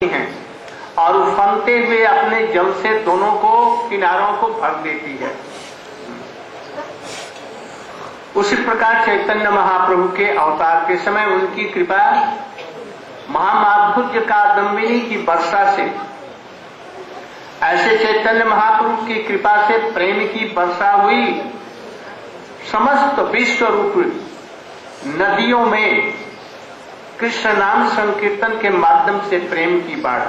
हैं और उफनते हुए अपने जल से दोनों को किनारों को भर देती है। उसी प्रकार चैतन्य महाप्रभु के अवतार के समय उनकी कृपा महामाधुर्य कादम्बिनी की वर्षा से, ऐसे चैतन्य महाप्रभु की कृपा से प्रेम की वर्षा हुई। समस्त विश्व रूप नदियों में कृष्ण नाम संकीर्तन के माध्यम से प्रेम की बाढ़।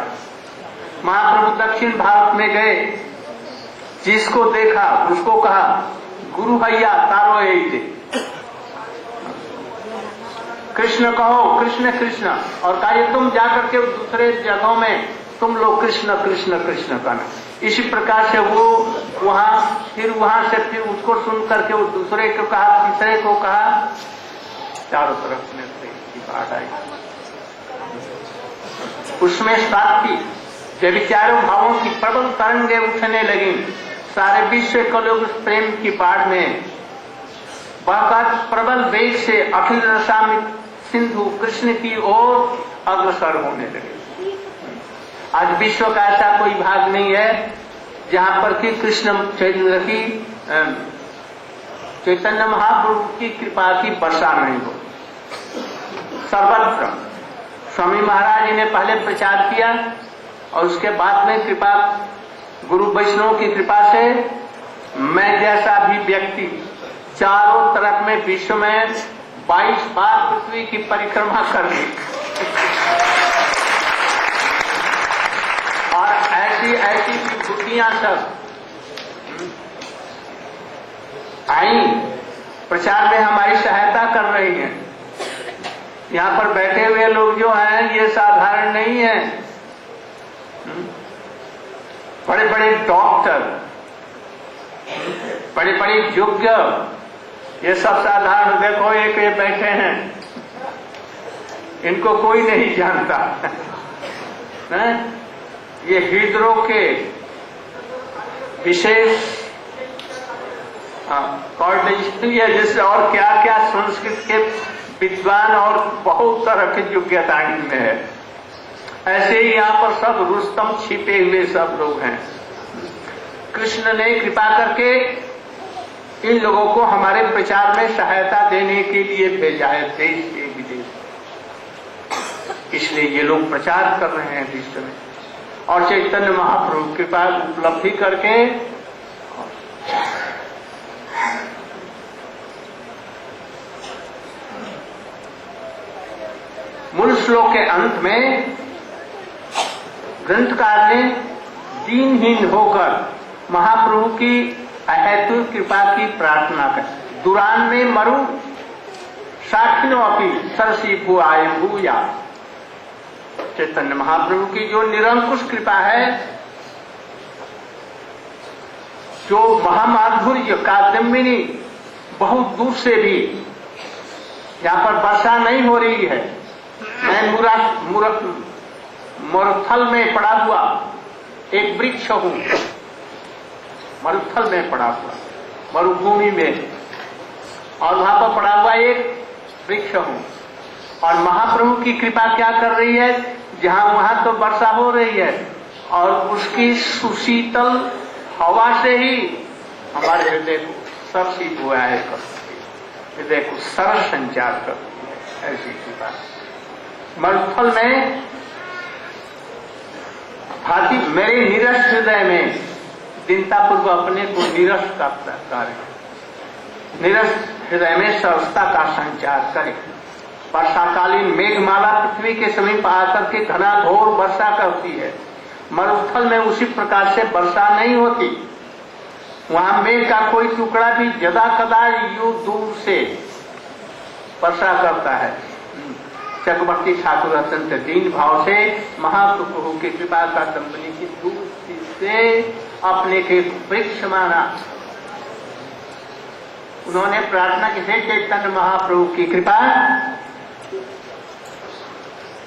महाप्रभु दक्षिण भारत में गए, जिसको देखा उसको कहा गुरु भैया तारो ऐसे, कृष्ण कहो कृष्ण कृष्ण, और कहा तुम जाकर के दूसरे जगहों में तुम लोग कृष्ण कृष्ण कृष्ण कहना। इसी प्रकार से वो वहां से फिर उसको सुन करके वो दूसरे को कहा, तीसरे को कहा, चारों तरफ में की बाढ़ आई। उसमें साथी जब विचारों भावों की प्रबल तरंगे उठने लगी, सारे विश्व को लोग उस प्रेम की बाढ़ में बहकर प्रबल वेग से अखिल रसामित सिंधु कृष्ण की ओर अग्रसर होने लगे। आज विश्व का ऐसा कोई भाग नहीं है जहां पर कि कृष्ण चैतन्य महाप्रभु की कृपा की वर्षा नहीं हो। सर्वत्र स्वामी महाराज जी ने पहले प्रचार किया और उसके बाद में कृपा गुरु वैष्णव की कृपा से मैं जैसा भी व्यक्ति चारों तरफ में विश्व में 22 बार पृथ्वी की परिक्रमा कर ली और ऐसी ऐसी विभूतियां सब आई, प्रचार में हमारी सहायता कर रही हैं। यहाँ पर बैठे हुए लोग जो हैं ये साधारण नहीं है। बड़े बड़े डॉक्टर, बड़े बड़े योग्य, ये सब साधारण, देखो एक ये बैठे हैं, इनको कोई नहीं जानता है? ये हृदरों के विशेष कॉर्डिस्ट्री है, जिससे और क्या क्या संस्कृत के विद्वान और बहुत तरह की योग्यता इनमें है। ऐसे ही यहाँ पर सब रुस्तम छिपे हुए सब लोग हैं। कृष्ण ने कृपा करके इन लोगों को हमारे प्रचार में सहायता देने के लिए भेजा है, देश के विदेश। इसलिए ये लोग प्रचार कर रहे हैं विश्व में, और चैतन्य महाप्रभु कृपा उपलब्धि करके मूल श्लोक के अंत में ग्रंथकार ने दीनहीन होकर महाप्रभु की अहेतु कृपा की प्रार्थना कर। दुरान में मरु साखिनो अपनी सरसी भुआय भूया। चैतन्य महाप्रभु की जो निरंकुश कृपा है, जो महामाधुर्य कादम्बिनी, बहुत दूर से भी यहाँ पर वर्षा नहीं हो रही है। मैं मरुथल में पड़ा हुआ एक वृक्ष हूं, मरुथल में पड़ा हुआ मरुभूमि में, और वहां पर पड़ा हुआ एक वृक्ष हूं, और महाप्रभु की कृपा क्या कर रही है, जहां वहां तो वर्षा हो रही है और उसकी सुशीतल हवा से ही हमारे हृदय को सरसी हुआ है, हृदय को सरस संचार करती है। ऐसी कृपा मरुथल में भाती मेरे निरस हृदय में दीनतापूर्व अपने को निरस का कार्य, निरस हृदय में सरसता का संचार करे। वर्षाकालीन मेघमाला पृथ्वी के समीप आकर के घना घोर वर्षा करती है। मरुस्थल में उसी प्रकार से वर्षा नहीं होती। वहां मेघ का कोई टुकड़ा भी जदा कदा यूं दूर से वर्षा करता है। चक्रवर्ती ठाकुर अत्यंत दीन भाव से महाप्रभु की कृपा का कंपनी की दूर से अपने के वृक्ष माना। उन्होंने प्रार्थना की, हे चैतन्य महाप्रभु की कृपा,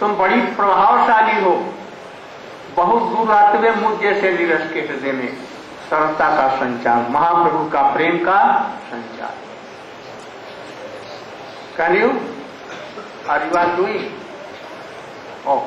तुम बड़ी प्रभावशाली हो, बहुत दूर आते हुए मुझ जैसे निरस के हृदय में सरलता का संचार, महाप्रभु का प्रेम का संचार। Can you? Are you all doing? Oh.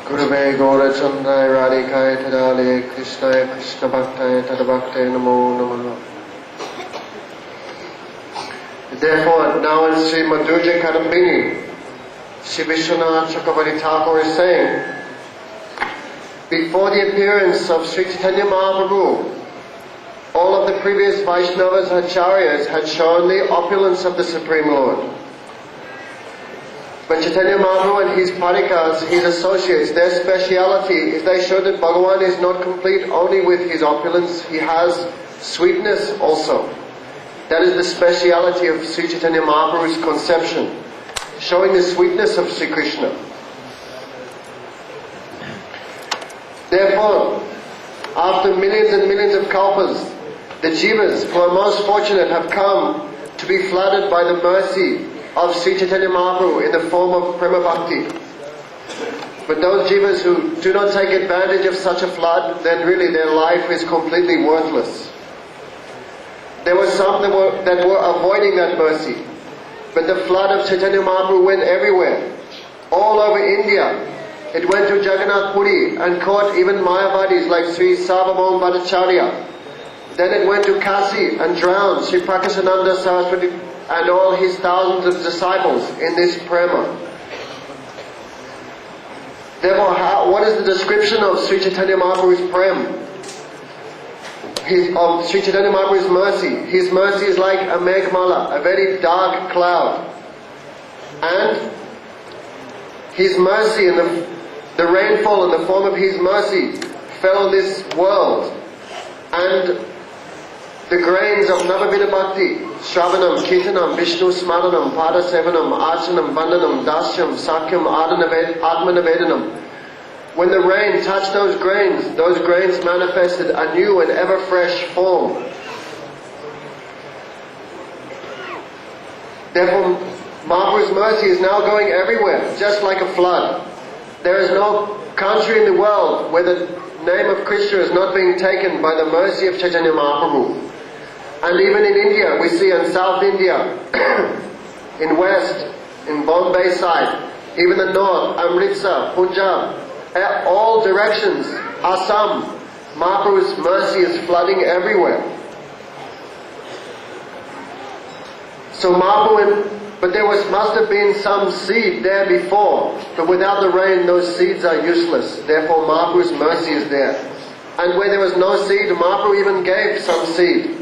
Gurave Gaurachandray Radhikaya Tadale Krishnaya Krishna Bhaktaya Tadabhaktaya Namo Namaha. Therefore, now in Sri Madhurya Kadambini, Shri Vishwanath Chakravarti Thakur is saying, before the appearance of Sri Chaitanya Mahaprabhu, all of the previous Vaishnavas Acharyas had shown the opulence of the Supreme Lord. But Chaitanya Mahaprabhu and his parikas, his associates, their speciality is they show that Bhagavan is not complete only with his opulence, he has sweetness also. That is the speciality of Sri Chaitanya Mahaprabhu's conception, showing the sweetness of Sri Krishna. Therefore, after millions and millions of kalpas, the jivas who are most fortunate have come to be flooded by the mercy of Sri Chaitanya Mahaprabhu in the form of Prema Bhakti. But those jivas who do not take advantage of such a flood, then really their life is completely worthless. There were some that were avoiding that mercy. But the flood of Chaitanya Mahaprabhu went everywhere, all over India. It went to Jagannath Puri and caught even Mayavadis like Sri Sarvabhauma Bhattacharya. Then it went to Kasi and drowned Sri Prakasananda Saraswati and all his thousands of disciples in this prema. Therefore, what is the description of Sri Chaitanya Mahaprabhu's prem? Of Sri Chaitanya Mahaprabhu's mercy. His mercy is like a meghmala, a very dark cloud. And his mercy and the rainfall in the form of his mercy fell on this world. And the grains of Navavida Bhakti, Shravanam, Kirtanam, Vishnu Smaranam, Pada Sevanam, Archanam, Vandanam, Dasyam, Sakyam, Atmanavedanam. When the rain touched those grains manifested a new and ever fresh form. Therefore, Mahaprabhu's mercy is now going everywhere, just like a flood. There is no country in the world where the name of Krishna is not being taken by the mercy of Chaitanya Mahaprabhu. And even in India, we see in South India, in West, in Bombay side, even the North, Amritsar, Punjab, all directions, Assam, Mahaprabhu's mercy is flooding everywhere. So Mahaprabhu, but there must have been some seed there before, but without the rain those seeds are useless. Therefore Mahaprabhu's mercy is there. And where there was no seed, Mahaprabhu even gave some seed.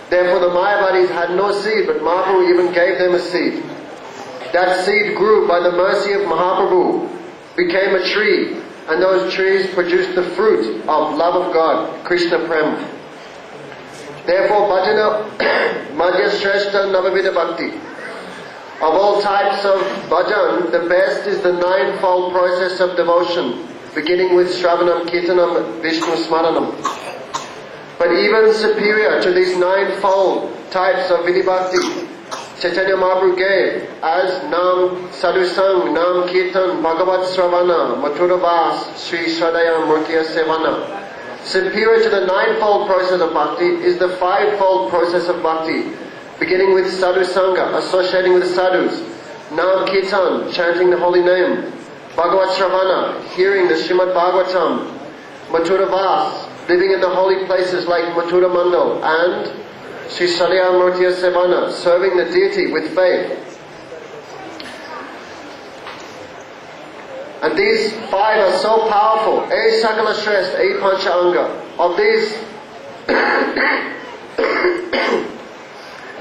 Therefore the Mayavadis had no seed, but Mahaprabhu even gave them a seed. That seed grew by the mercy of Mahaprabhu, became a tree, and those trees produced the fruit of love of God, Krishna Prem. Therefore, bhajana, madhya shrestha navavida bhakti. Of all types of bhajan, the best is the ninefold process of devotion, beginning with Shravanam, Kirtanam, Vishnu Smaranam. But even superior to these ninefold types of Vidhi Bhakti, Chaitanya Mahaprabhu gave as Nam Sadhusang, Nam Kirtan, Bhagavat Sravana, Mathura Vas, Sri Shradaya Murtiya Sevana. Superior to the ninefold process of bhakti is the fivefold process of bhakti, beginning with sadhu sangha, associating with the sadhus, Nam Kirtan, chanting the holy name, Bhagavat Sravana, hearing the Srimad Bhagavatam, Mathura Vas, living in the holy places like Mathura Mandal, and Sri Shradaya Murtiya Sevana, serving the deity with faith. And these five are so powerful. E Sakala Shrest, E Pancha Anga. Of these,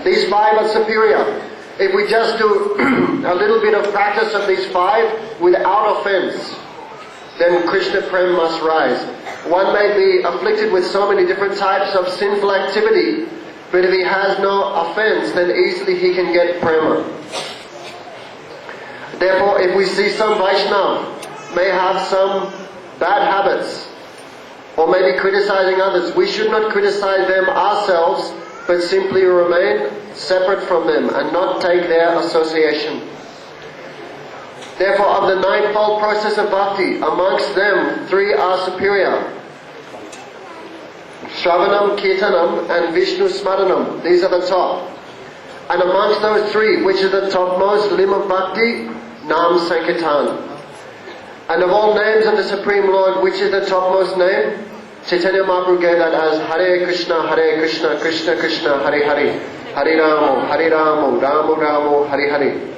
these five are superior. If we just do a little bit of practice of these five without offense, then Krishna Prem must rise. One may be afflicted with so many different types of sinful activity, but if he has no offense, then easily he can get prema. Therefore, if we see some Vaishnava may have some bad habits, or may be criticizing others, we should not criticize them ourselves, but simply remain separate from them and not take their association. Therefore, of the ninefold process of bhakti, amongst them, three are superior. Shravanam, Kirtanam and Vishnu Smaranam. These are the top. And amongst those three, which is the topmost limb of bhakti? Nam Sankirtan. And of all names of the Supreme Lord, which is the topmost name? Chaitanya Mahaprabhu gave that as Hare Krishna, Krishna Krishna, Hare Hare, Hare Ramo, Ramo Ramo, Hare Hare.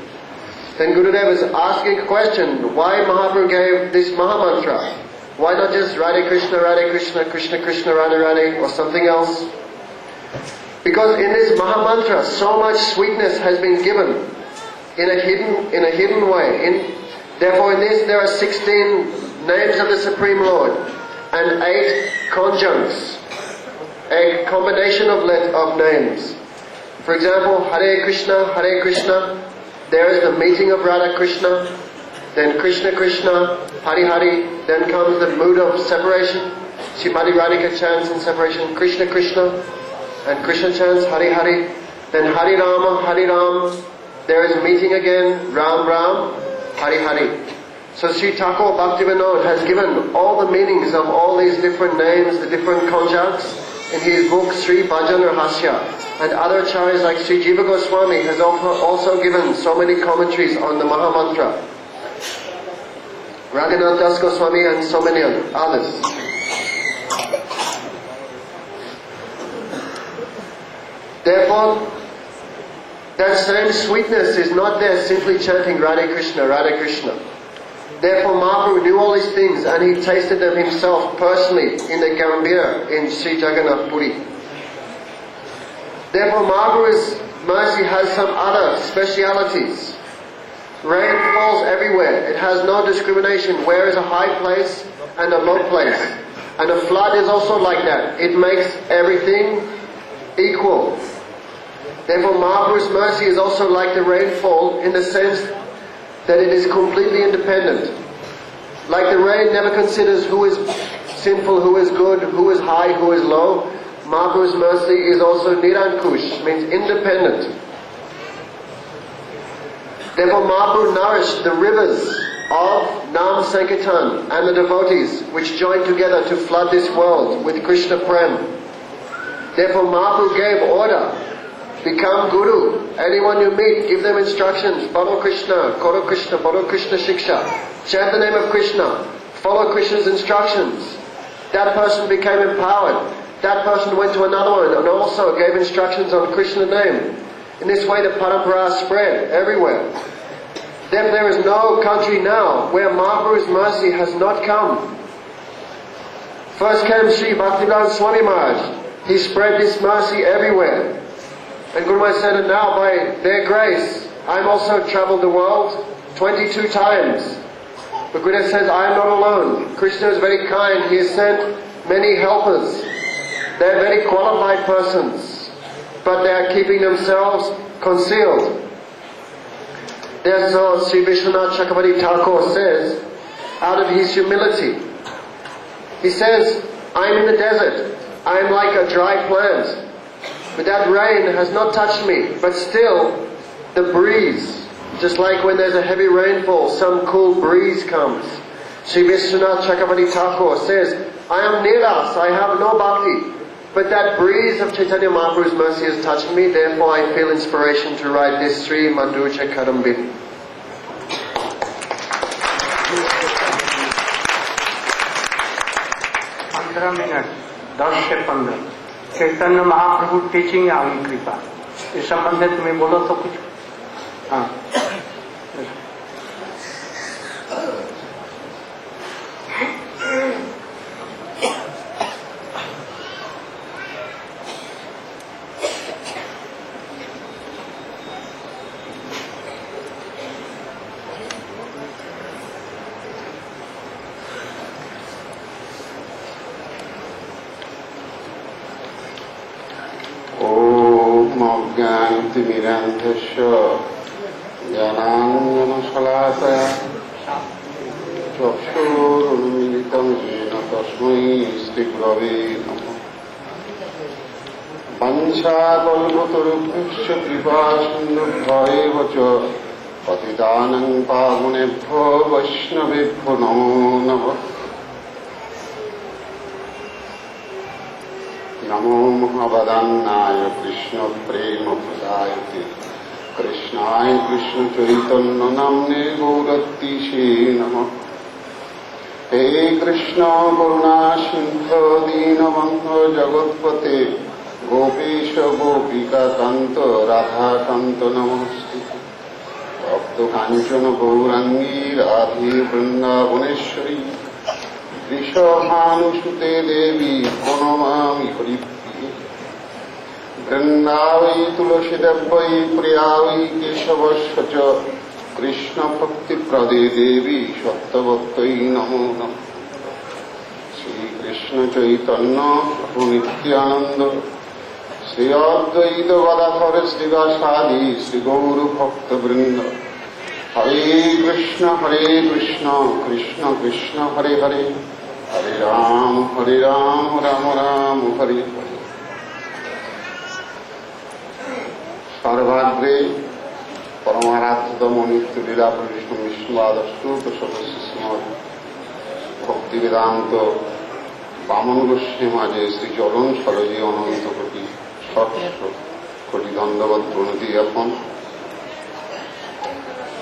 Then Gurudeva is asking a question, why Mahaprabhu gave this Mahamantra? Why not just Radhe Krishna, Krishna Krishna, Radhe Radhe, or something else? Because in this Mahamantra, so much sweetness has been given in a hidden way. Therefore in this there are 16 names of the Supreme Lord and 8 conjuncts, a combination of names. For example, Hare Krishna, there is the meeting of Radha Krishna, then Krishna Krishna, Hari Hari, then comes the mood of separation. Srimati Radhika chants in separation, Krishna Krishna, and Krishna chants Hari Hari, then Hari Ram, there is meeting again, Ram Ram, Hari Hari. So Sri Thakur Bhaktivinoda has given all the meanings of all these different names, the different conjuncts, in his book Sri Bhajan Rahasya. And other acharyas like Sri Jiva Goswami has also given so many commentaries on the Mahamantra. Raghunath Das Goswami and so many others. Therefore, that same sweetness is not there simply chanting Radhe Krishna. Therefore Mahaprabhu knew all these things and he tasted them himself personally in the Gambhir in Sri Jagannath Puri. Therefore Mahaprabhu's mercy has some other specialities. Rain falls everywhere. It has no discrimination. Where is a high place and a low place? And a flood is also like that. It makes everything equal. Therefore Mahaprabhu's mercy is also like the rainfall in the sense that it is completely independent. Like the rain never considers who is sinful, who is good, who is high, who is low. Mahaprabhu's mercy is also Nirankush, means independent. Therefore Mahaprabhu nourished the rivers of Nam Sankirtan and the devotees which joined together to flood this world with Krishna Prem. Therefore Mahaprabhu gave order, become Guru. Anyone you meet, give them instructions. Follow Krishna, follow Krishna Shiksha. Chant the name of Krishna. Follow Krishna's instructions. That person became empowered. That person went to another one and also gave instructions on Krishna name. In this way the parampara spread everywhere. Then there is no country now where Mahaprabhu's mercy has not come. First came Sri Bhaktivedanta Swami Maharaj. He spread this mercy everywhere. And Guru Maharaj said, and now by their grace, I'm also traveled the world 22 times. But Guru Maharaj says, I am not alone. Krishna is very kind. He has sent many helpers. They are very qualified persons. But they are keeping themselves concealed. Therefore, Sri Vishwanath Chakravarti Thakur says, out of his humility, he says, I am in the desert. I am like a dry plant. But that rain has not touched me. But still, the breeze, just like when there's a heavy rainfall, some cool breeze comes. Sri Vishwanath Chakravarti Thakur says, I am niras, I have no bhakti. But that breeze of Chaitanya Mahaprabhu's mercy has touched me, therefore I feel inspiration to write this Sri Manducha Kadambini. Chaitanya Mahaprabhu teaching आगे कृपा इस संबंध में तुम्हें बोलो तो कुछ हाँ ज्ञानतिमिरान्धस्य ज्ञानाञ्जनशलाकया चक्षुरुन्मिलितं येन तस्मै श्रीगुरवे नमः। वञ्चाकल्पतरुभ्यश्च कृपासिन्धुभ्यैव च पतितानां पावनेभ्यो वैष्णवेभ्यो नमो नमः। नमो महावदन्नाय कृष्ण प्रेम प्रदायते कृष्णाय कृष्ण चैतन्य नाम्ने गौरतीशे नमः। হে কৃষ্ণ করুণা সিন্ধু দীনবন্ধু জগৎপতে গোপীশ গোপিকা কান্ত রাধা কান্ত নমস্তুতে। ভক্ত কাঞ্চন গৌরাঙ্গী রাধে বৃন্দাবনেশ্বরী ঋষভানুসুতে দেবী প্রণমামি হরিপ্রিয়ে। বৃন্দাবৈ তুলসীদেব্যৈ প্রিয়া वै केशवस्य च কৃষ্ণ ভক্তিপ্রদে দেবী সত্যবত্যৈ নমো নমঃ। শ্রীকৃষ্ণ চৈতন্য প্রভু নিত্যানন্দ শ্রী অদ্বৈত গদাধর শ্রীবাসাদি শ্রী গৌর ভক্তবৃন্দ। হরে কৃষ্ণ কৃষ্ণ কৃষ্ণ হরে হরে, হরে রাম রাম রাম হরে হরে। সর্বাগ্রে পরমারাধ্যতম নিত্য লীলা কৃষ্ণ বিষ্ণুবাদষ্টুত সদস্য শ্রীমদ ভক্তি বেদান্ত বামন গোস্বামী মাঝে শ্রী চরণ সরজী অনন্ত কোটি সহস্র কোটি দণ্ডবত প্রণতি জ্ঞাপন।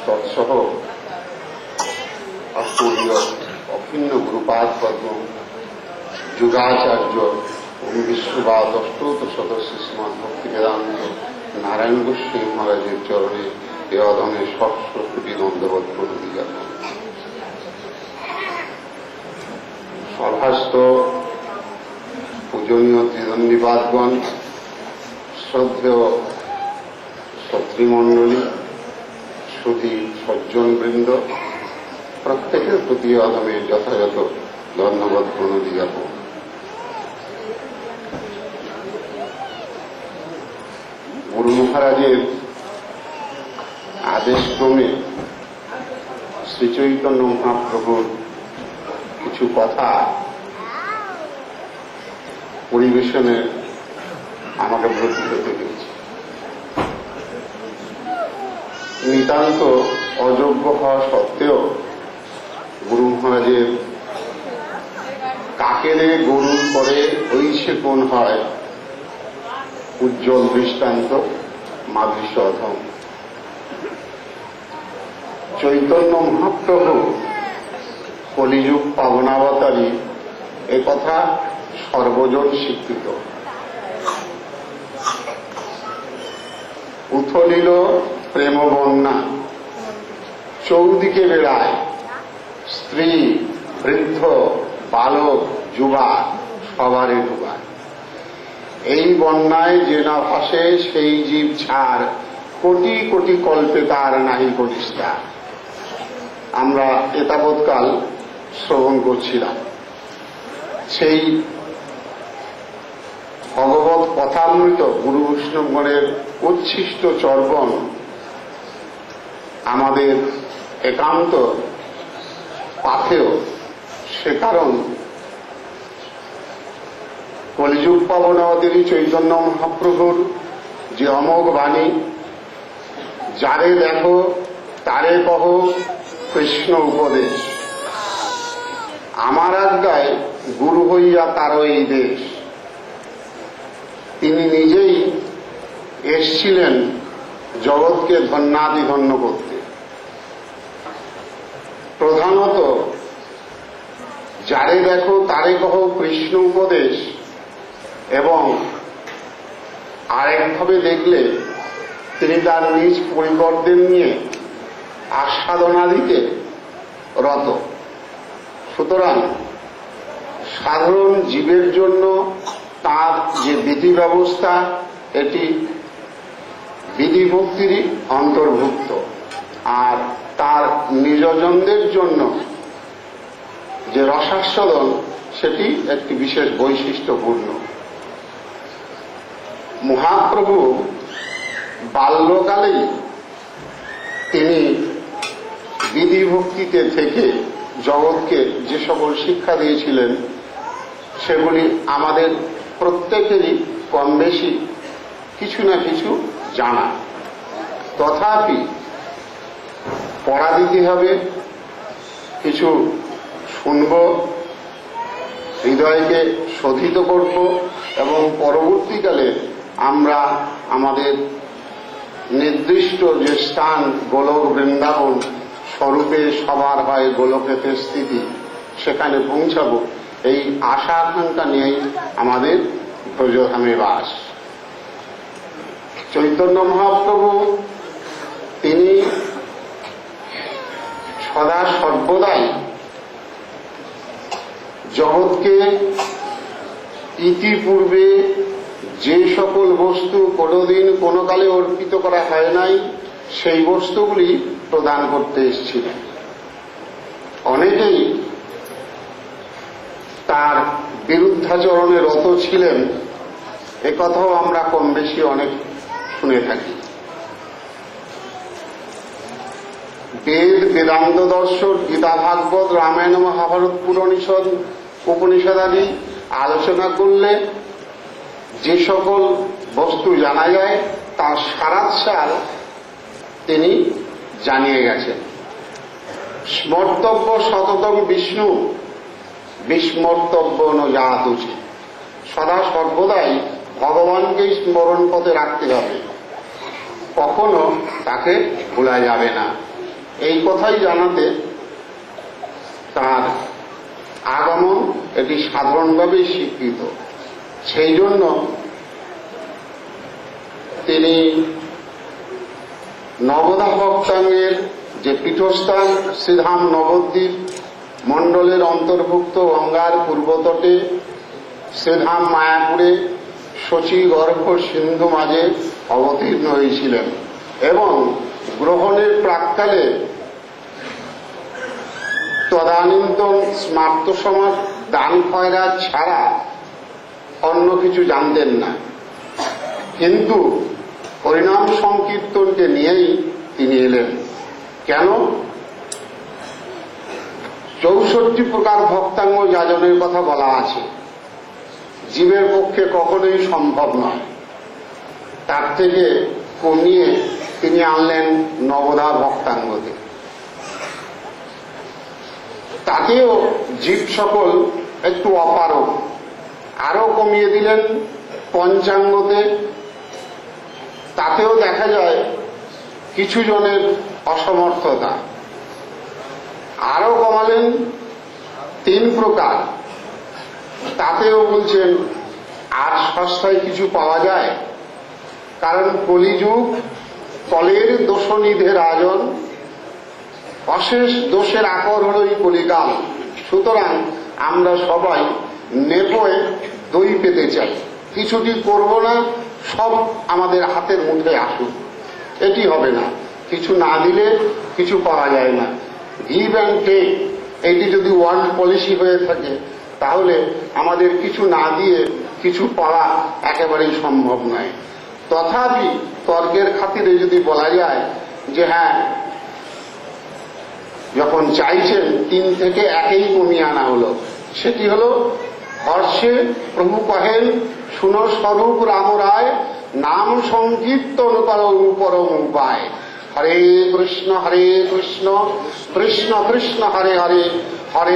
তৎসহ অষ্টুরীয় অভিন্ন গুরুপাদ পদ্ম যুগাচার্য বিষ্ণুবাদ অষ্টুত সদস্য শ্রীমদ ভক্তি বেদান্ত নারায়ণ গোস্বামী মহারাজের চরণে এ অধমে সহস্র কোটি দণ্ডবত প্রণতি জ্ঞাপন। সভাস্থ পূজনীয় ত্রিদণ্ডীপাদগণ, শ্রদ্ধেয় ছত্রীমণ্ডলী, শ্রুতি সজ্জনবৃন্দ, প্রত্যেকের প্রতি অধমে যথাযথ ধন্যবাদ প্রণতি জ্ঞাপন। গুরু মহারাজের আদেশক্রমে শ্রীচৈতন্য মহাপ্রভুর কিছু কথা পরিবেশনে আমাকে ব্রতী হতে হয়েছে। নিতান্ত অযোগ্য হওয়া সত্ত্বেও গুরু মহারাজের কাকেরে গরুর পরে ঐশে কোন হয় উজ্জ্বল দৃষ্টান্ত মাদৃশ অধম। চৈতন্য মহাপ্রভু কলিযুগ পাবনাবতারী একথা সর্বজন স্বীকৃত। উথলিল প্রেম বন্যা, চৌদিকে বেড়ায় স্ত্রী বৃদ্ধ বালক যুবা সবারে ডুবায়। এই বন্যায় যে না ভাসে সেই জীব ছাড়, কোটি কোটি কল্পে তার নাহি কনিষ্ঠা। আমরা এতাবৎকাল শ্রবণ করছিলাম সেই ভগবত কথামৃত গুরু বৈষ্ণবগণের উচ্ছিষ্ট চর্বণ আমাদের একান্ত পাথেয়। সে কারণ কলিযুগ পাবনাবতারী চৈতন্য মহাপ্রভুর যে অমোঘ বাণী, যারে দেখো তারে কহ কৃষ্ণ উপদেশ, আমার আজ্ঞায় গুরু হইয়া তারও এই দেশ। তিনি নিজেই এসছিলেন জগৎকে ধন্যাধিধন্য করতে। প্রধানত যারে দেখো তারে কহ কৃষ্ণ উপদেশ, এবং আরেকভাবে দেখলে তিনি তার নিজ পরিবর্তন নিয়ে আস্বাদনাদিতে রত। সুতরাং সাধারণ জীবের জন্য তার যে বিধি ব্যবস্থা, এটি বিধিভক্তিরই অন্তর্ভুক্ত, আর তার নিজজনদের জন্য যে রসাস্বাদন, সেটি একটি বিশেষ বৈশিষ্ট্যপূর্ণ। মহাপ্রভু বাল্যকালেই তিনি বিধিভক্তিতে থেকে জগৎকে যে সকল শিক্ষা দিয়েছিলেন, সেগুলি আমাদের প্রত্যেকেরই কম বেশি কিছু না কিছু জানা। তথাপি পড়া দিতে হবে, কিছু শুনব, হৃদয়কে শোধিত করব, এবং পরবর্তীকালে আমরা আমাদের নির্দিষ্ট যে স্থান গোলক বৃন্দাবন স্বরূপে সবার হয় গোলকেতে স্থিতি, সেখানে পৌঁছাবো, এই আশা আকাঙ্ক্ষা নিয়েই আমাদের ব্রজধামে বাস। চৈতন্য মহাপ্রভু তিনি সদা সর্বদাই জগৎকে ইতিপূর্বে যে সকল বস্তু কোনোদিন কোনো কালে অর্পিত করা হয় নাই সেই বস্তুগুলি প্রদান করতে এসেছিলেন। অনেকেই তার বিরুদ্ধাচরণে রত ছিলেন, একথাও আমরা কম বেশি অনেক শুনে থাকি। বেদ, বেদান্ত দর্শন, গীতা, ভাগবত, রামায়ণ, মহাভারত, উপনিষদাদি আলোচনা করলে যে সকল বস্তু জানা যায় তার সারাংশার তিনি জানিয়ে গেছেন। স্মর্তব্য সততং বিষ্ণু বিস্মর্তব্য ন জাত উচিত। সদা সর্বদাই ভগবানকেই স্মরণ পথে রাখতে হবে, কখনো তাকে ভোলা যাবে না। এই কথাই জানাতে তার আগমন এটি সাধারণভাবেই স্বীকৃত। সেই জন্য তিনি নবদা ভক্তাঙ্গের যে পীঠস্থান শ্রীধাম নবদ্বীপ মণ্ডলের অন্তর্ভুক্ত গঙ্গার পূর্বতটে শ্রীধাম মায়াপুরে শচী গর্ভ সিন্ধু মাঝে অবতীর্ণ হয়েছিলেন এবং গ্রহণের প্রাক্কালে তদানীন্তন স্মার্ত সমাজ দান খয়রাত ছাড়া অন্য কিছু জানতেন না, কিন্তু হরিনাম সংকীর্তনকে নিয়েই তিনি এলেন। কেন? 64 প্রকার ভক্তাঙ্গ যাজনের কথা বলা আছে, জীবের পক্ষে কখনোই সম্ভব নয়। তার থেকে কমিয়ে তিনি আনলেন নবদা ভক্তাঙ্গতে। তাতেও জীব সকল একটু অপারগ, আরো কমিয়ে দিলেন পঞ্চাঙ্গতে। তাতেও দেখা যায় কিছু জনের অসমর্থতা। আরো কমালেন 3 প্রকার, তাতেও বলছেন আর সস্তায় কিছু পাওয়া যায়, কারণ কলিযুগ কলের দোষনিধে রাজন, অশেষ দোষের আকর হল এই কলিকাল। সুতরাং আমরা সবাই নেপোয় দই পেতে চাই, কিছুটি করব না, সব আমাদের হাতের মুঠে আসুক, এটি হবে না। কিছু না দিলে কিছু পাওয়া যায় না। গিভ অ্যান্ড টেক, এটি যদি ওয়ার্ল্ড পলিসি হয়ে থাকে তাহলে আমাদের কিছু না দিয়ে কিছু পাওয়া একেবারেই সম্ভব নয়। তথাপি তর্কের খাতিরে যদি বলা যায় যে হ্যাঁ, যখন চাইছেন 3 থেকে 1 কমিয়ে আনা হলো, সেটি হলো হর্ষে প্রভু কহেন শুনো স্বরূপ রাম রায়, নাম সংকীর্তন করো পরম উপায়। হরে কৃষ্ণ কৃষ্ণ কৃষ্ণ হরে হরে, হরে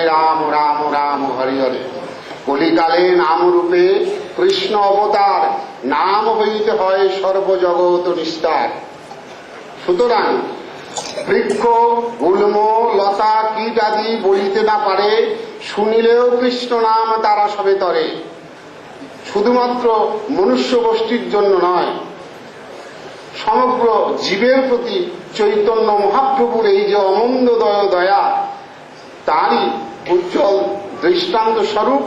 রাম রাম রাম হরে হরে। কলিকালে নাম রূপে কৃষ্ণ অবতার, নাম হইতে হয় সর্বজগৎ নিস্তার। সুতরাং বৃক্ষ, গুল্ম, লতা, কীট আদি বলিতে না পারে, শুনিলেও কৃষ্ণ নাম তারা সবে তরে। শুধুমাত্র মনুষ্য গোষ্ঠীর জন্য নয়, সমগ্র জীবের প্রতি চৈতন্য মহাপ্রভুর এই যে অমন্দ দয়া, তারই উজ্জ্বল দৃষ্টান্ত স্বরূপ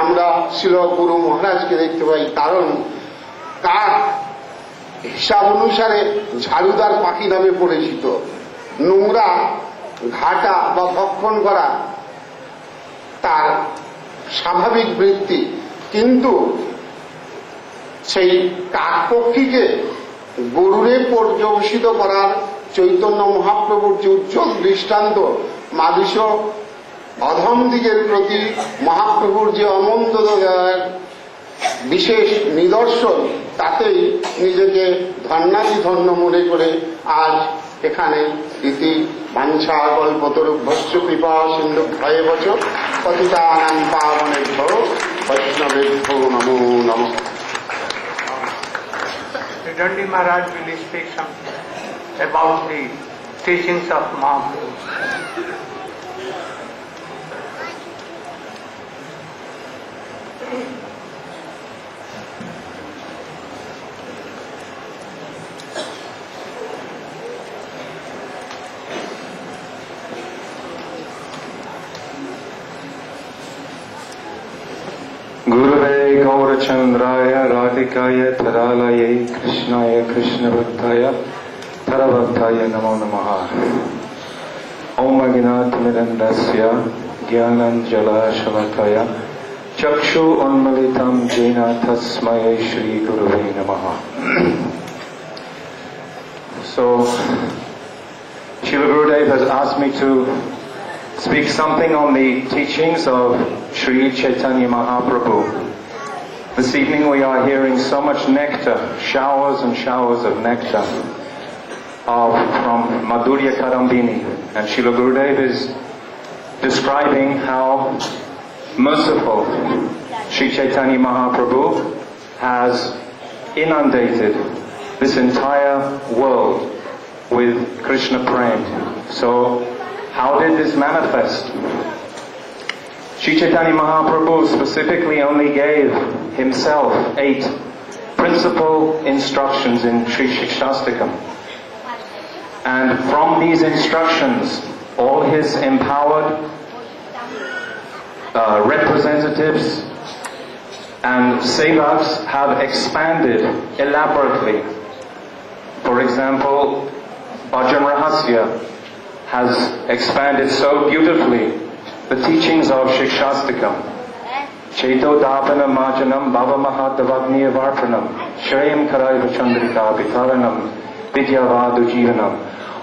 আমরা শ্রীল গুরু মহারাজকে দেখতে পাই। কারণ তার হিসাব অনুসারে ঝাড়ুদার পাখি নামে পরিচিত। নোংরা ঘাটা বা ভক্ষণ করা তার স্বাভাবিক বৃত্তি, কিন্তু সেই কাকপক্ষীকে গরুরে পর্যবসিত করার চৈতন্য মহাপ্রভুর যে উজ্জ্বল দৃষ্টান্ত, মাদৃশ অধম দিকের প্রতি মহাপ্রভুর যে অমন্দ বিশেষ নিদর্শন, তাতেই নিজেকে ধন্য মনে করে আজ এখানে ইতি বাঞ্ছা কল্পতরুভ্যশ্চ কৃপা সিন্ধু ভয়ে বচ পতিতানাং পাবনেভ্যো বৈষ্ণবেভ্যো নমো নমঃ। Dandi Maharaj will speak something about the teachings of Mahaprabhu. Gurave Gaurachandraya Radhikaya Tadalaye Krishnaya Krishnavactaya Taravactaya Namo Namaha. Om Agnatmirandasya Jnananjala Shalakaya Chakshu Unmalitam Jena Tasmaya Shri Gurave Namaha. So, Srila Gurudev has asked me to speak something on the teachings of Sri Chaitanya Mahaprabhu. This evening we are hearing so much nectar, showers and showers of nectar from Madhurya Kadambini. And Srila Gurudev is describing how merciful Sri Chaitanya Mahaprabhu has inundated this entire world with Krishna Prem. So, how did this manifest? Sri Chaitanya Mahaprabhu specifically only gave himself 8 principal instructions in Sri Shikshastakam. And from these instructions, all his empowered representatives and sevaks have expanded elaborately. For example, Bhajan Rahasya has expanded so beautifully the teachings of Shikshastakam. Cheto Dapana Majanam Bhava Mahadavagniya Varpanam Shreyam Karaiva Chandrika Vitaranam Vidyavadu Jivanam.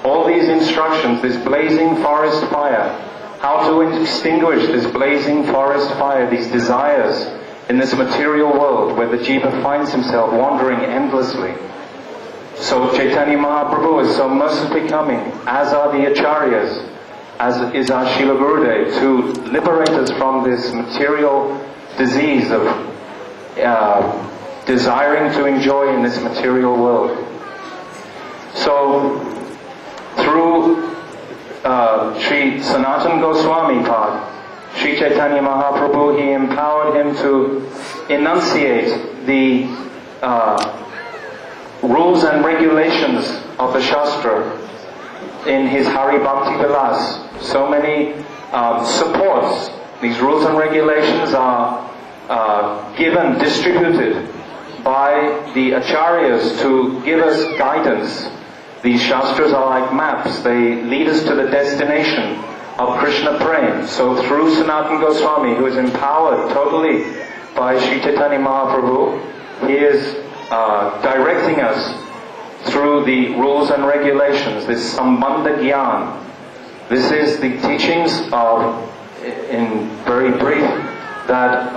All these instructions, this blazing forest fire, how to extinguish this blazing forest fire, these desires in this material world where the jiva finds himself wandering endlessly. So Chaitanya Mahaprabhu is so mercifully coming, as are the Acharyas, as is our Srila Gurudev, to liberate us from this material disease of desiring to enjoy in this material world. So, through Sri Sanatana Goswami Pad, Sri Chaitanya Mahaprabhu, he empowered him to enunciate the rules and regulations of the Shastra in his Hari Bhakti Vilas. So many supports. These rules and regulations are distributed by the Acharyas to give us guidance. These Shastras are like maps. They lead us to the destination of Krishna Prem. So through Sanatana Goswami, who is empowered totally by Sri Chaitanya Mahaprabhu, he is directing us through the rules and regulations, this Sambandha Gyan. This is the teachings of, in very brief, that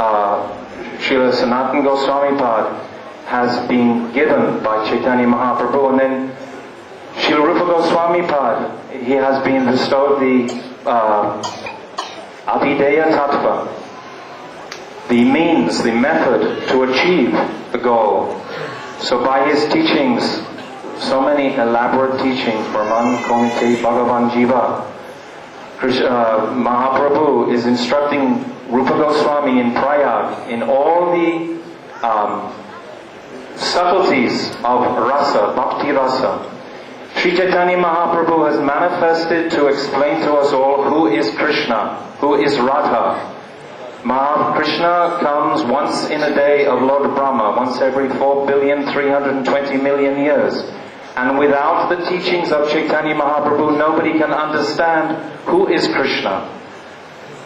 Srila Sanatana Goswami Pad has been given by Chaitanya Mahaprabhu, and then Srila Rupa Goswami Pad, he has been bestowed the Abhideya Tattva, the means, the method to achieve the goal. So by his teachings, so many elaborate teachings, Brahman, Komite, Bhagavan Jiva, Mahaprabhu is instructing Rupa Goswami in Prayag in all the subtleties of rasa, bhakti rasa. Sri Chaitanya Mahaprabhu has manifested to explain to us all who is Krishna, who is Radha. Krishna comes once in a day of Lord Brahma, once every 4,320,000,000 years. And without the teachings of Chaitanya Mahaprabhu, nobody can understand who is Krishna.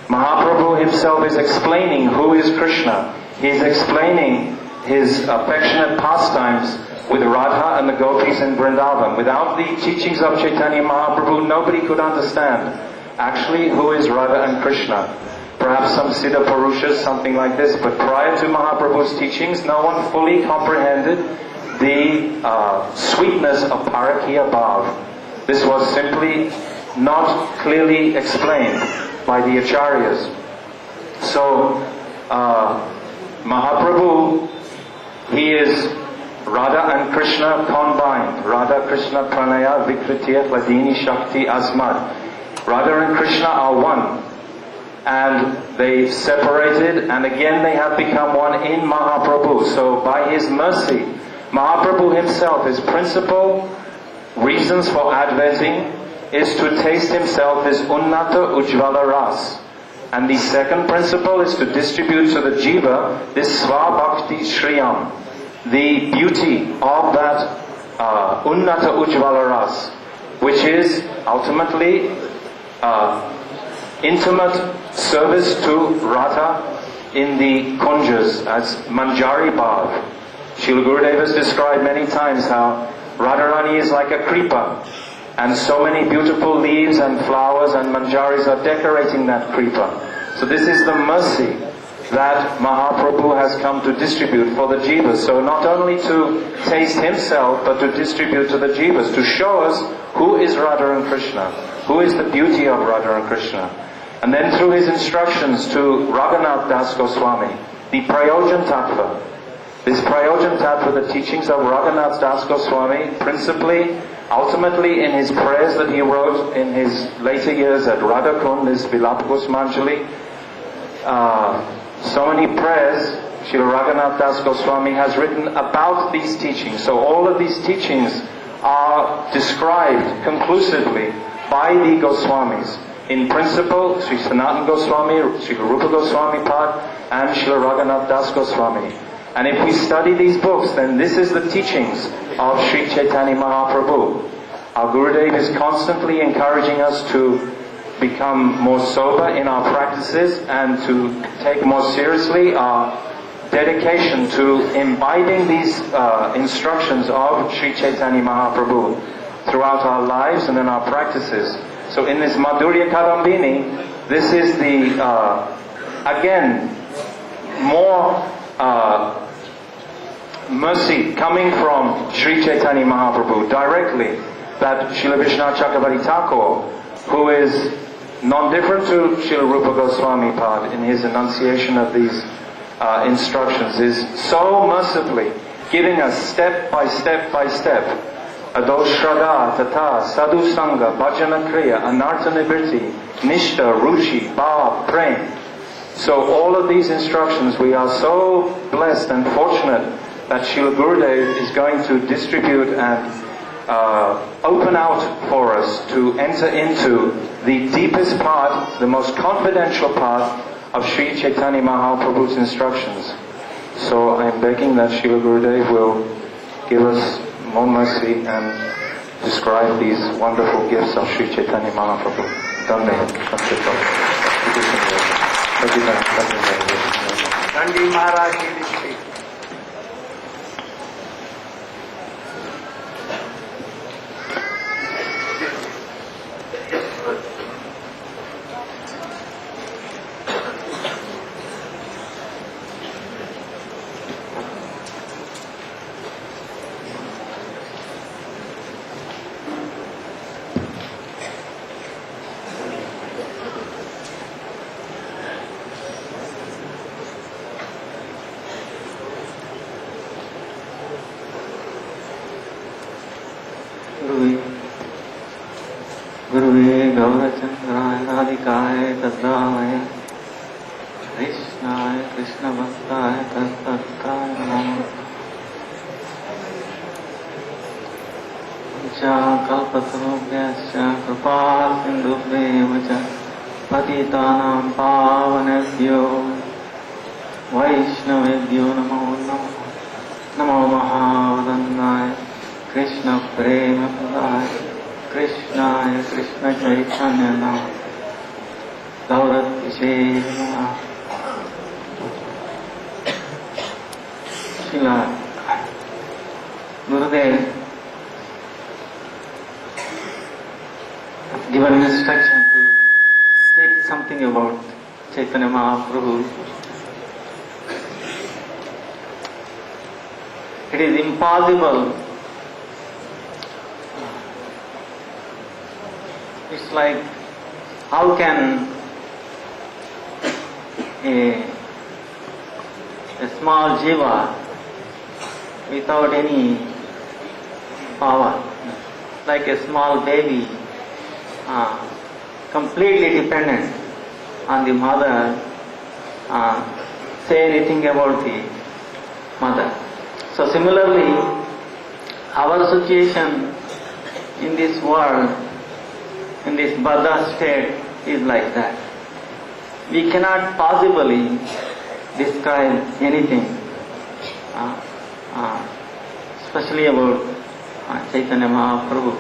Mahaprabhu himself is explaining who is Krishna. He is explaining his affectionate pastimes with Radha and the gopis in Vrindavan. Without the teachings of Chaitanya Mahaprabhu, nobody could understand actually who is Radha and Krishna. Perhaps some Siddha Purushas, something like this, but prior to Mahaprabhu's teachings, no one fully comprehended the sweetness of Parakya Bhav. This was simply not clearly explained by the Acharyas. So, Mahaprabhu, he is Radha and Krishna combined. Radha Krishna Pranaya Vikritya Vladini Shakti Asmad. Radha and Krishna are one. and they separated, and again they have become one in Mahaprabhu. So by his mercy, Mahaprabhu himself, his principal reasons for adventing is to taste himself his unnata ujvala ras. And the second principle is to distribute to the jiva this svabhakti shriyam, the beauty of that unnata ujvala ras, which is ultimately intimate service to Radha in the kunjas as Manjari Bhav. Srila Gurudeva has described many times how Radharani is like a creeper, and so many beautiful leaves and flowers and manjaris are decorating that creeper. So this is the mercy that Mahaprabhu has come to distribute for the jivas. So not only to taste himself, but to distribute to the jivas, to show us who is Radha and Krishna, who is the beauty of Radha and Krishna. And then through his instructions to Raghunath Das Goswami, the Prayojan Tattva. This Prayojan Tattva, the teachings of Raghunath Das Goswami, principally, ultimately in his prayers that he wrote in his later years at Radhakund, this Vilapa Gosmanjali, so many prayers Srila Raghunath Das Goswami has written about these teachings. So all of these teachings are described conclusively by the Goswamis. In principle, Sri Sanatana Goswami, Sri Rupa Goswami Pad, and Srila Raghunath Das Goswami. And if we study these books, then this is the teachings of Sri Chaitanya Mahaprabhu. Our Gurudev is constantly encouraging us to become more sober in our practices and to take more seriously our dedication to imbibing these instructions of Sri Chaitanya Mahaprabhu throughout our lives and in our practices. So in this Madhurya Kadambini, this is the, again, more mercy coming from Sri Chaitanya Mahaprabhu directly, that Srila Vishnu Chakravarti Thakur, who is non-different to Srila Rupa Goswami Pad in his enunciation of these instructions, is so mercifully giving us step by step by step Ado Shraddha, Tata, Sadhu Sangha, Bhajana Kriya, Anartha Nivritti, Nishta, Ruchi, Bhav, Prem. So all of these instructions, we are so blessed and fortunate that Srila Gurudev is going to distribute and open out for us to enter into the deepest part, the most confidential part of Sri Chaitanya Mahaprabhu's instructions. So I am begging that Srila Gurudev will give us more mercy and describe these wonderful gifts of Sri Chaitanya Mahaprabhu. Dandi Maharaj Ji Dikshit. गुरुवे गौरचंद्राय राधिकाय तद्राय कृष्णाय कृष्ण भक्ताय तद्भक्ताय नमः कल्पतरुभ्यश्च कृपा सिन्धुभ्येव च पतितानां पावनेभ्यो वैष्णवेभ्यो नमो नमः नमो महावदन्नाय कृष्ण प्रेम प्रदाय कृष्णाय कृष्ण चैतन्य नाम गौरतिशे शिला Gurudev given instruction to speak something about Chaitanya Mahaprabhu. It is impossible. It's like, how can a small jiva without any power, like a small baby, completely dependent on the mother, say anything about the mother. So similarly, our situation in this world, in this Baddha state, is like that. We cannot possibly describe anything, especially about Chaitanya Mahaprabhu.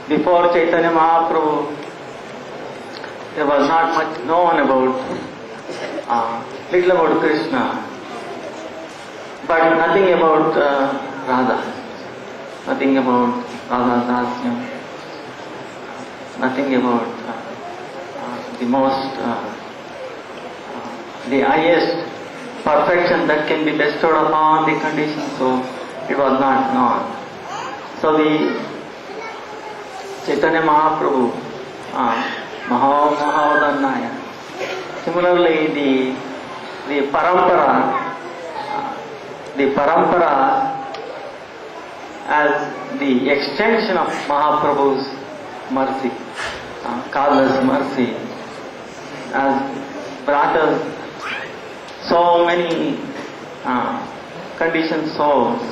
Before Chaitanya Mahaprabhu, there was not much known about, little about Krishna, but nothing about Radha, nothing about Radha Dasyam, nothing about the most, the highest perfection that can be bestowed upon the conditioned soul. It was not known. So the Chaitanya Mahaprabhu, Mahavodannaya. Similarly, the parampara as the extension of Mahaprabhu's mercy, causeless mercy, has brought us so many conditioned souls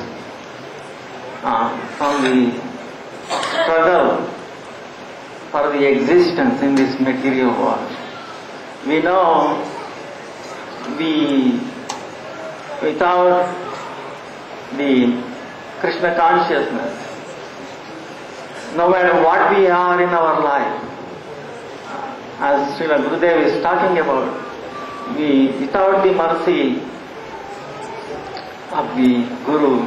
from the struggle for the existence in this material world. We know without the Krishna consciousness, no matter what we are in our life, as Srila Gurudeva is talking about, without the mercy of the Guru,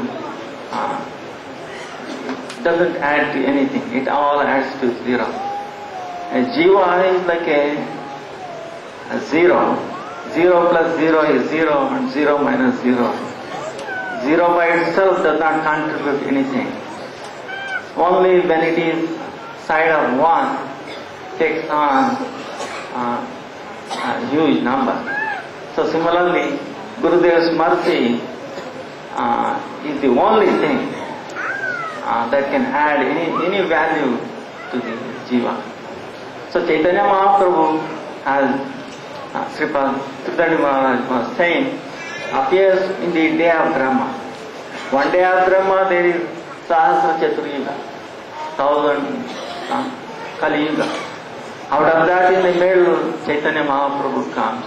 doesn't add to anything. It all adds to zero. A jiva is like a zero. 0 plus 0 is 0 and 0 minus 0. 0 by itself does not contribute anything. Only when it is side of 1 takes on a huge number. So similarly, Gurudeva's mercy is the only thing that can add any value to the jiva. So Chaitanya Mahaprabhu, as Sripad Tridanti Maharaj was saying, appears in the day of Brahma. One day of Brahma there is Sahasra Chaturyuga, 1000 Kali Yuga. Out of that, in the middle, Chaitanya Mahaprabhu comes.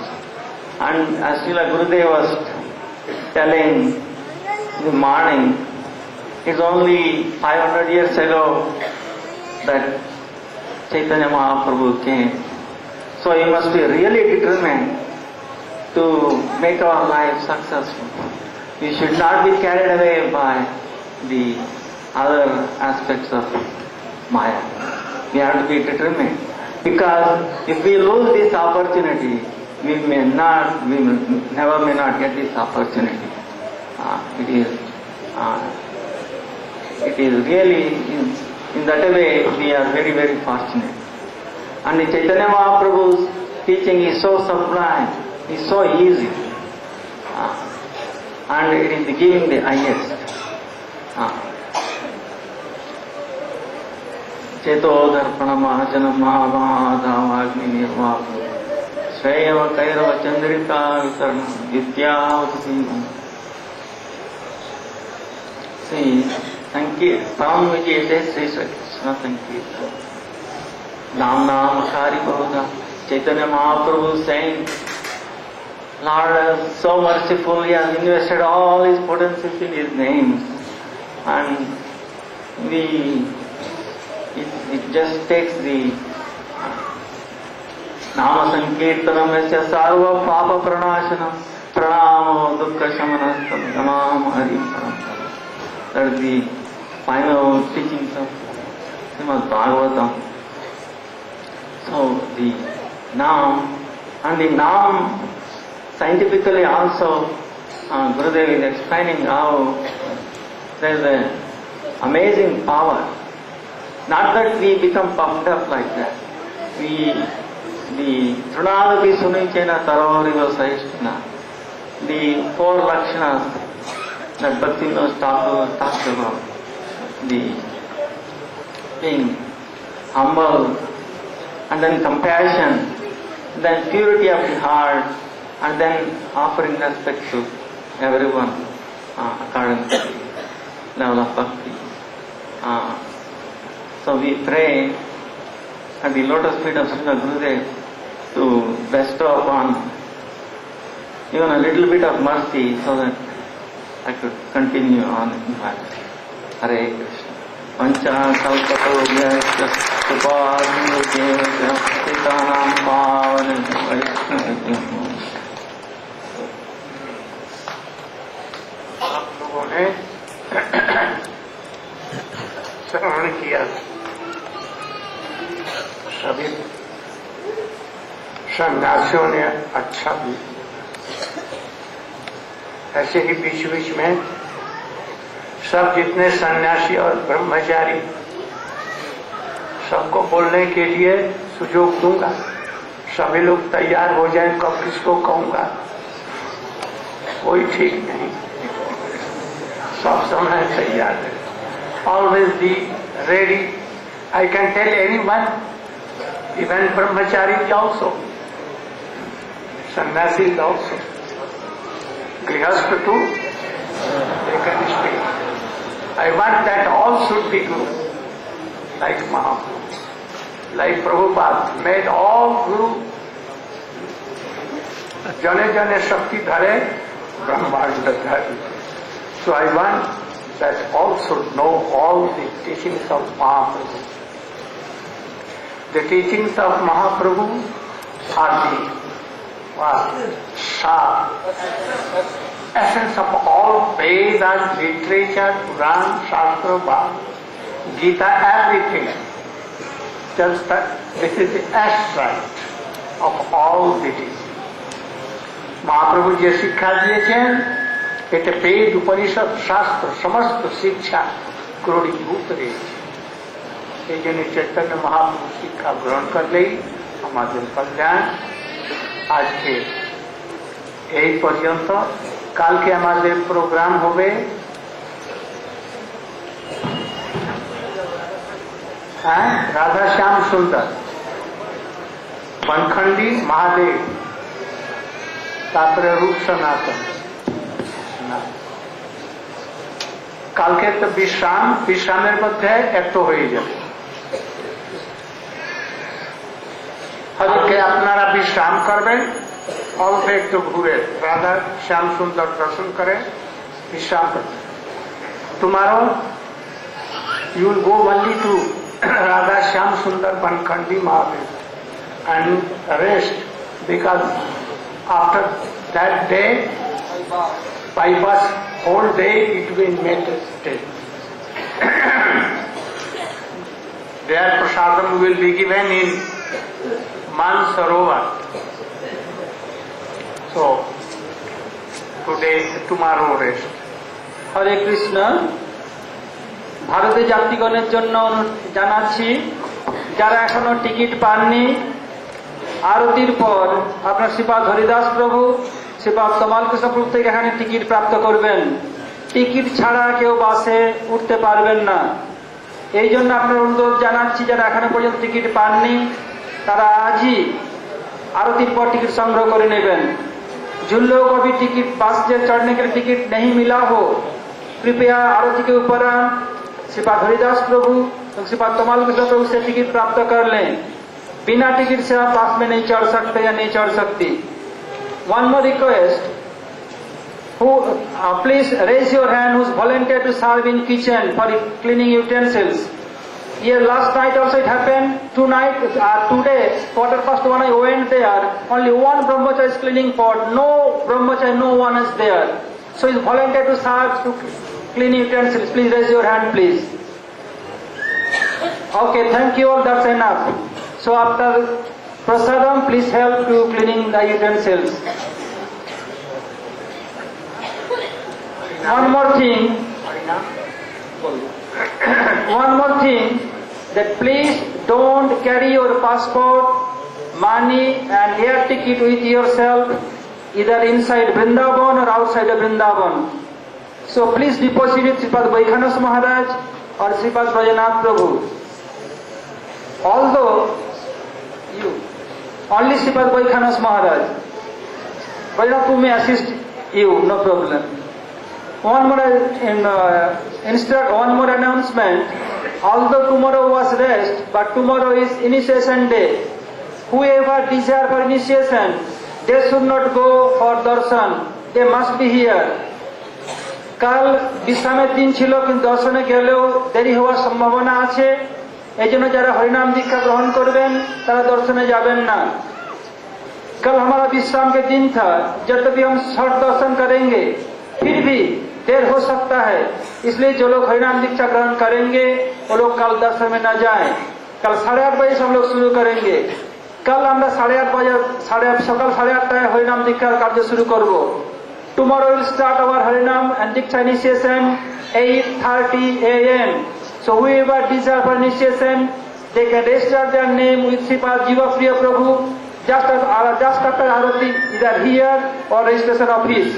And as Srila Gurudeva was telling in the morning, it's only 500 years ago that Chaitanya Mahaprabhu came. So we must be really determined to make our life successful. We should not be carried away by the other aspects of Maya. We have to be determined. Because if we lose this opportunity, we may not get this opportunity. It is really, in that way, we are very, very fortunate. And the Chaitanya Mahaprabhu's teaching is so sublime, is so easy, and it is giving the highest. Cheto darpana mahajana mahavadavagni nirvapu Shreyava kairava chandrika vikarna vidyavati. See, Pavan Vijay says Sri Krishna Sankirtan. Nam Nam Kari Bhuda. Chaitanya Mahaprabhu saying, Lord is so merciful, He has invested all His potencies in His names. And it just takes the Nama Sankirtanam Yasya Sarva Papa Pranashanam Pranamo Dukkha Shamanastam Namam Harim Paramtaram. That is the final teachings of Srimad Bhagavatam. So the Nam, and the Nam scientifically also, Gurudeva is explaining how there is an amazing power. Not that we become puffed up like that. The Trunadapi Sunichena Taravariva Saishtina, the 4 Lakshanas that Bhaktivinoda talks about, the being humble, and then compassion, then purity of the heart, and then offering respect to everyone according to the level of bhakti. So we pray at the lotus feet of Srila Gurudeva to bestow upon even a little bit of mercy so that I could continue on in my Hare Krishna. Pancha kalpatobhyasya supadhyasya pitanam pavanam vaishnavim. आप लोगों ने श्रवण किया, सभी सन्यासियों ने अच्छा भी। ऐसे ही बीच बीच में सब जितने सन्यासी और ब्रह्मचारी सबको बोलने के लिए सुयोग दूंगा। सभी लोग तैयार हो जाएं, कब किसको कहूंगा कोई ठीक नहीं, सब समय तैयार है। Always be ready. I can tell anyone, even brahmacharis also, sannyasis also, grihastha too, they can speak. I want that all should be guru, like Mahaprabhu, like Prabhupada made all guru. Jane jane shakti dhare, brahmanda dhare. So I want that all should know all the teachings of Mahaprabhu. The teachings of Mahaprabhu are the essence of all Vedas, literature, Puran, Shastra, Gita, everything. Just that this is the extract of all the teachings. Mahaprabhu যে শিক্ষা দিয়েছেন এটা বেদ উপনিষদ শাস্ত্র সমস্ত শিক্ষা ক্রোড়ীভূত রয়েছে। এই জন্য চৈতন্য মহাপ্রভু শিক্ষা গ্রহণ করলেই আমাদের কল্যাণ। আজকে এই পর্যন্ত, কালকে আমাদের প্রোগ্রাম হবে রাধা শ্যাম সুন্দর, বনখণ্ডী মহাদেব, তারপরে রূপ সনাতন। কালকে তো বিশ্রাম, বিশ্রামের মধ্যে একটু হয়ে যাবে। আজকে আপনারা বিশ্রাম করবেন, অল্প একটু ঘুরে রাধা শ্যাম সুন্দর দর্শন করে বিশ্রাম করবেন। Tomorrow you will go only to Radha Shyam Sundar Bankhandi Mahadev and rest, because after that day by bus whole day it will meditate. Their prasadam will be given in Mansarovar. So today, tomorrow rest. হরে কৃষ্ণ। ভারতে যাত্রীগণের জন্য জানাচ্ছি, যারা এখনো ticket পাননি, আরতির পর আপনার শ্রীপাদ হরিদাস প্রভু, শ্রীপাদ তমাল কৃষ্ণ প্রভু থেকে এখানে টিকিট প্রাপ্ত করবেন। টিকিট ছাড়া কেউ বাসে উঠতে পারবেন না। এই জন্য আপনার অনুরোধ জানাচ্ছি, যারা এখনো পর্যন্ত টিকিট পাননি তারা আজই आरती पर टिकट संग्रह कर नेबेन। जिन लोगों को अभी टिकट बस से चढ़ने के लिए टिकट नहीं मिला हो, कृपया आरती के ऊपर श्रीपाद हरिदास प्रभु और श्रीपाद तमाल कृष्ण प्रभु से टिकट प्राप्त कर लें। बिना टिकट से आप बस में नहीं चढ़ सकते या नहीं चढ़ सकती। One more request, please raise your hand who's volunteer to serve in kitchen for cleaning utensils. Here last night also it happened. Tonight, today, 1:15 I went there. Only one brahmachari is cleaning pot. No brahmachari, no one is there. So he's volunteer to serve to clean utensils. Please raise your hand, please. Okay, thank you all. That's enough. So after prasadam, please help to cleaning the utensils. One more thing. One more thing, that please don't carry your passport, money and air ticket with yourself, either inside Vrindavan or outside of Vrindavan. So please deposit it Sripad Vaikhanas Maharaj or Sripad Brajanath Prabhu. Although only Sripad Vaikhanas Maharaj. Vaidapur may assist you, no problem. One more one more announcement. Although tomorrow was rest, but tomorrow is initiation day. Whoever desire for initiation, they should not go for darshan. They must be here. কাল বিশ্রামের দিন ছিল, কিন্তু দর্শনে গেলেও দেরি হওয়ার সম্ভাবনা আছে। এই জন্য যারা হরিনাম দীক্ষা গ্রহণ করবেন তারা দর্শনে যাবেন না। कल हमारा विश्राम के दिन था, जब तभी हम शॉर्ट दर्शन करेंगे, फिर भी देर हो सकता है, इसलिए जो लोग हरिनाम दीक्षा ग्रहण करेंगे वो लोग कल दर्शन में न जाएं। कल 8:30 बजे से हम लोग शुरू करेंगे। कल আমরা 8:30 बजे সকাল 8:30টায় হরিনাম দীক্ষার কার্য শুরু করব। Tomorrow will start our Harinam and Diksha initiation 8:30 a.m. So whoever desire for initiation, they can register their name with Sripad Jiva Priya Prabhu just after Arati, either here or registration office.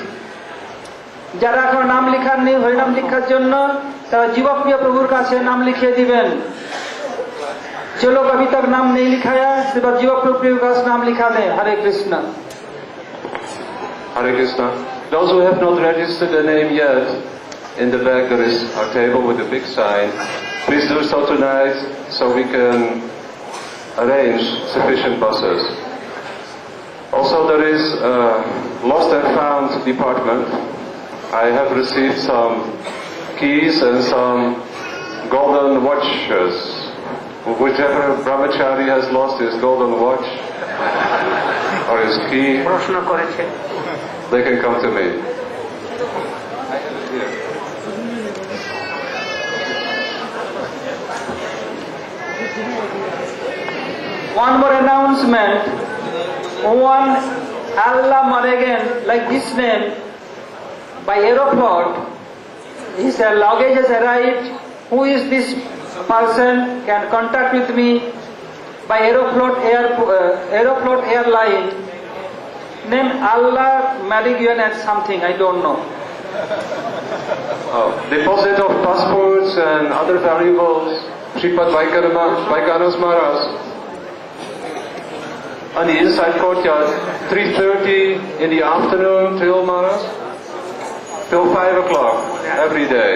যারা এখন নাম লেখার নেই হরিনাম দীক্ষার জন্য, তারা জীবপ্রিয় প্রভুর কাছে নাম লিখিয়ে দিবেন। जो लोग अभी तक नाम नहीं लिखाया, सिर्फ जीवप्रिय प्रभु का नाम लिखा दें। हरे Krishna. Hare Krishna. Those who have not registered their name yet, in the back there is a table with a big sign. Please do so tonight so we can arrange sufficient buses. Also there is a lost and found department. I have received some keys and some golden watches. Whichever brahmachari has lost his golden watch or his key, they can come to me. One more announcement. One Allah Maragan, like this name, by Aeroflot, his luggage has arrived. Who is this person? Can contact with me by Aeroflot airline. Name Allah Maragan and something, I don't know. Deposit of passports and other valuables, Sripad Vaikhanas Maharaj. On the inside courtyard, 3:30 in the afternoon till Maharaj, till 5 o'clock every day.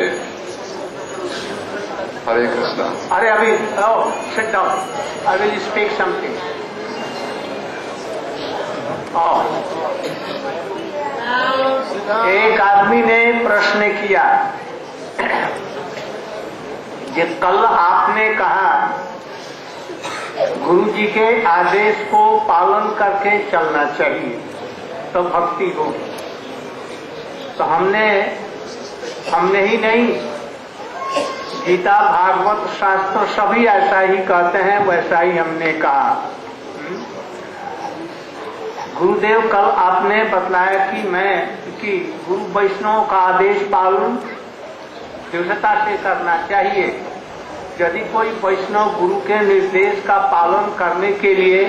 Hare Krishna. Hare Abhi, oh, sit down. I will speak something. Oh. एक आदमी ने प्रश्न किया कि कल आपने कहा गुरु जी के आदेश को पालन करके चलना चाहिए तो भक्ति हो। तो हमने ही नहीं, गीता भागवत शास्त्र सभी ऐसा ही कहते हैं, वैसा ही हमने कहा। गुरुदेव कल आपने बतलाया कि गुरु वैष्णव का आदेश पालन दृढ़ता से करना चाहिए। यदि कोई वैष्णव गुरु के निर्देश का पालन करने के लिए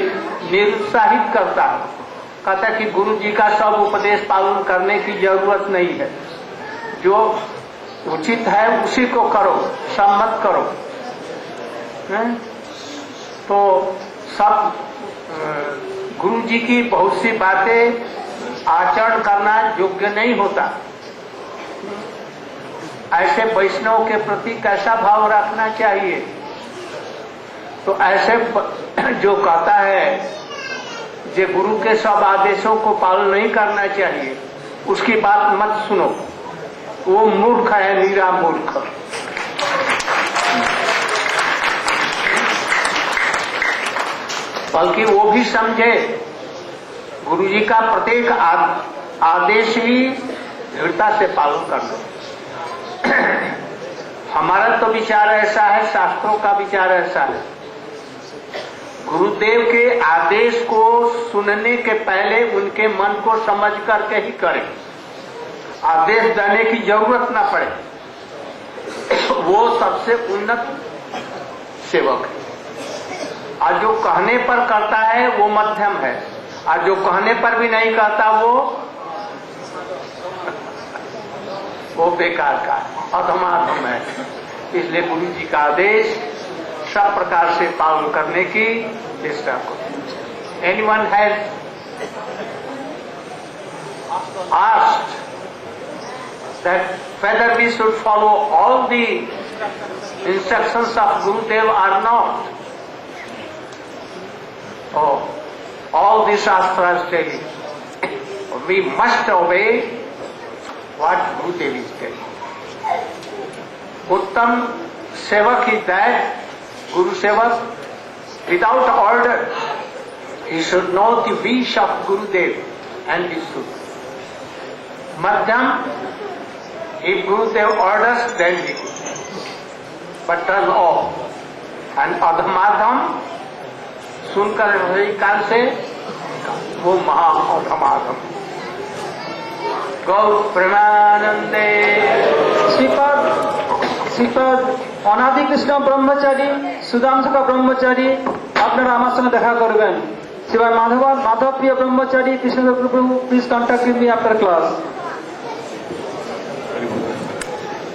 निरुत्साहित करता है, कहता है कि गुरु जी का सब उपदेश पालन करने की जरूरत नहीं है, जो उचित है उसी को करो, सम्मत करो, तो सब गुरु जी की बहुत सी बातें आचरण करना योग्य नहीं होता। ऐसे वैष्णव के प्रति कैसा भाव रखना चाहिए? तो ऐसे जो कहता है जे गुरु के सब आदेशों को पालन नहीं करना चाहिए, उसकी बात मत सुनो, वो मूर्ख है, नीरा मूर्ख। बल्कि वो भी समझे गुरु जी का प्रत्येक आदेश ही दृढ़ता से पालन करना। हमारा तो विचार ऐसा है, शास्त्रों का विचार ऐसा है, गुरुदेव के आदेश को सुनने के पहले उनके मन को समझ करके ही करें, आदेश देने की जरूरत ना पड़े। वो सबसे उन्नत सेवक है। और जो कहने पर करता है वो मध्यम है, और जो कहने पर भी नहीं कहता वो बेकार का अधमाधम है। इसलिए गुरु जी का आदेश सब प्रकार से पालन करने की चेष्टा करो। anyone has asked that whether we should follow all the instructions of Gurudev or not. Oh, all the Shastras telling we must obey what Gurudev is telling. Uttam Sevak is that, Guru Sevak, without order, he should know the wish of Gurudev and he should. Madhyam, if Gurudev orders, then he will. But turn off. And Adhamadham, सुनकर हरि कान से वो महा अधमाधम. गौ प्रेमानंदे. শ্রীপদ অনাদি কৃষ্ণ ব্রহ্মচারী, সুধাংশুকা ব্রহ্মচারী আপনারা আমার সঙ্গে দেখা করবেন. শ্রীমান মাধব প্রিয় ব্রহ্মচারী কৃষ্ণ প্রভু, please contact with me after class.